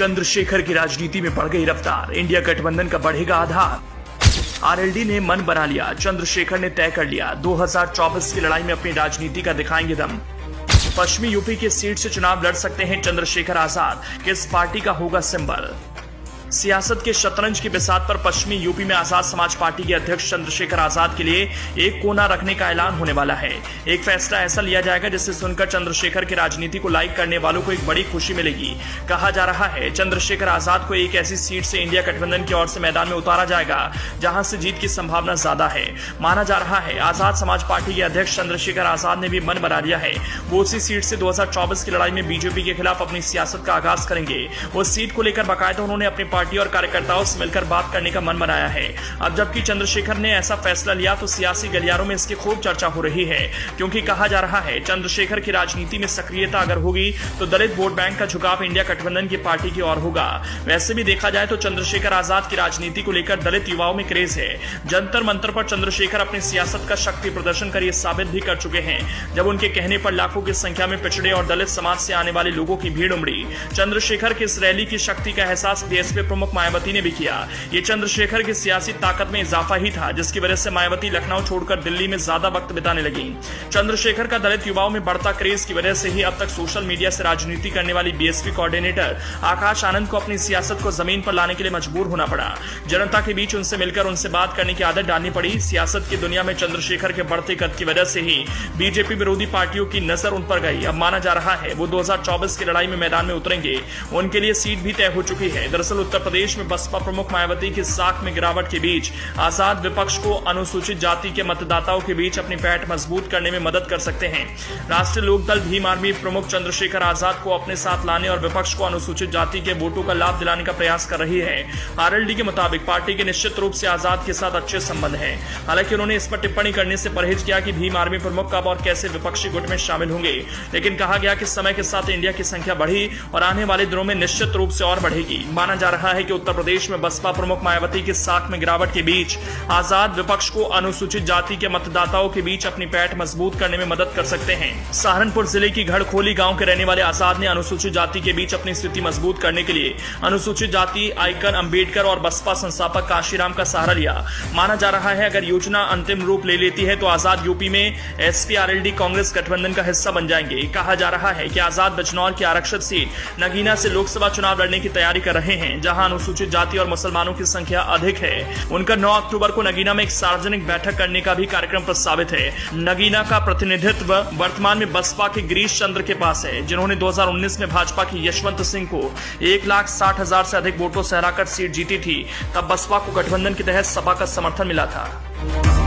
चंद्रशेखर की राजनीति में बढ़ गई रफ्तार, इंडिया गठबंधन का बढ़ेगा आधार। आरएलडी ने मन बना लिया, चंद्रशेखर ने तय कर लिया, 2024 की लड़ाई में अपनी राजनीति का दिखाएंगे दम। पश्चिमी यूपी के सीट से चुनाव लड़ सकते हैं चंद्रशेखर आजाद, किस पार्टी का होगा सिंबल। सियासत के शतरंज की बिसात पर पश्चिमी यूपी में आजाद समाज पार्टी के अध्यक्ष चंद्रशेखर आजाद के लिए एक कोना रखने का ऐलान होने वाला है। एक फैसला ऐसा लिया जाएगा जिसे सुनकर चंद्रशेखर की राजनीति को लाइक करने वालों को एक बड़ी खुशी मिलेगी। कहा जा रहा है चंद्रशेखर आजाद को एक ऐसी सीट से इंडिया गठबंधन की ओर से मैदान में उतारा जाएगा जहां से जीत की संभावना ज्यादा है। माना जा रहा है आजाद समाज पार्टी के अध्यक्ष चंद्रशेखर आजाद ने भी मन बना लिया है, वो उसी सीट से 2024 की लड़ाई में बीजेपी के खिलाफ अपनी सियासत का आगाज करेंगे। उस सीट को लेकर बाकायदा उन्होंने अपनी पार्टी और कार्यकर्ताओं से मिलकर बात करने का मन बनाया है। अब जबकि चंद्रशेखर ने ऐसा फैसला लिया तो सियासी गलियारों में इसकी खूब चर्चा हो रही है, क्योंकि कहा जा रहा है चंद्रशेखर की राजनीति में सक्रियता अगर होगी तो दलित वोट बैंक का झुकाव इंडिया गठबंधन की पार्टी की ओर होगा। वैसे भी देखा जाए तो चंद्रशेखर आजाद की राजनीति को लेकर दलित युवाओं में क्रेज है। जंतर मंतर पर चंद्रशेखर अपनी सियासत का शक्ति प्रदर्शन कर ये साबित भी कर चुके हैं, जब उनके कहने पर लाखों की संख्या में पिछड़े और दलित समाज से आने वाले लोगों की भीड़ उमड़ी। चंद्रशेखर की इस रैली की शक्ति का एहसास बीएसपी प्रमुख मायावती ने भी किया। ये चंद्रशेखर की सियासी ताकत में इजाफा ही था जिसकी वजह से मायावती लखनऊ छोड़कर दिल्ली में ज्यादा वक्त बिताने लगी। चंद्रशेखर का दलित युवाओं में बढ़ता क्रेज की वजह से ही अब तक सोशल मीडिया से राजनीति करने वाली बीएसपी कोऑर्डिनेटर आकाश आनंद को अपनी सियासत को जमीन पर लाने के लिए मजबूर होना पड़ा। जनता के बीच उनसे मिलकर उनसे बात करने की आदत डालनी पड़ी। सियासत की दुनिया में चंद्रशेखर के बढ़ते कद की वजह से ही बीजेपी विरोधी पार्टियों की नजर उन पर गई। अब माना जा रहा है वो 2024 की लड़ाई में मैदान में उतरेंगे, उनके लिए सीट भी तय हो चुकी है। दरअसल उत्तर प्रदेश में बसपा प्रमुख मायावती की साख में गिरावट के बीच आजाद विपक्ष को अनुसूचित जाति के मतदाताओं के बीच अपनी पैठ मजबूत करने में मदद कर सकते हैं। राष्ट्रीय लोकदल भीम आर्मी प्रमुख चंद्रशेखर आजाद को अपने साथ लाने और विपक्ष को अनुसूचित जाति के वोटों का लाभ दिलाने का प्रयास कर रही है। आरएलडी के मुताबिक पार्टी के निश्चित रूप से आजाद के साथ अच्छे संबंध हैं। हालांकि उन्होंने इस पर टिप्पणी करने से परहेज किया कि भीम आर्मी प्रमुख कब और कैसे विपक्षी गुट में शामिल होंगे, लेकिन कहा गया कि समय के साथ इंडिया की संख्या बढ़ी और आने वाले दिनों में निश्चित रूप से और बढ़ेगी। माना जा रहा है कि उत्तर प्रदेश में बसपा प्रमुख मायावती की साख में गिरावट के बीच आजाद विपक्ष को अनुसूचित जाति के मतदाताओं के बीच अपनी पैठ मजबूत करने में मदद कर सकते हैं। सहारनपुर जिले की घड़खोली गांव के रहने वाले आजाद ने अनुसूचित जाति के बीच अपनी स्थिति मजबूत करने के लिए अनुसूचित जाति आइकन अंबेडकर और बसपा संस्थापक काशीराम का सहारा लिया। माना जा रहा है अगर योजना अंतिम रूप ले लेती है तो आजाद यूपी में एसपी आरएलडी कांग्रेस गठबंधन का हिस्सा बन जाएंगे। कहा जा रहा है कि आजाद बिजनौर की आरक्षित सीट नगीना से लोकसभा चुनाव लड़ने की तैयारी कर रहे हैं, जहां अनुसूचित जाति और मुसलमानों की संख्या अधिक है। उनका 9 अक्टूबर को नगीना में एक सार्वजनिक बैठक करने का भी कार्यक्रम प्रस्तावित है। नगीना का प्रतिनिधित्व वर्तमान में बसपा के गिरीश चंद्र के पास है, जिन्होंने 2019 में भाजपा की यशवंत सिंह को 1,60,000 से अधिक वोटों से हराकर सीट जीती थी। तब बसपा को गठबंधन के तहत सपा का समर्थन मिला था।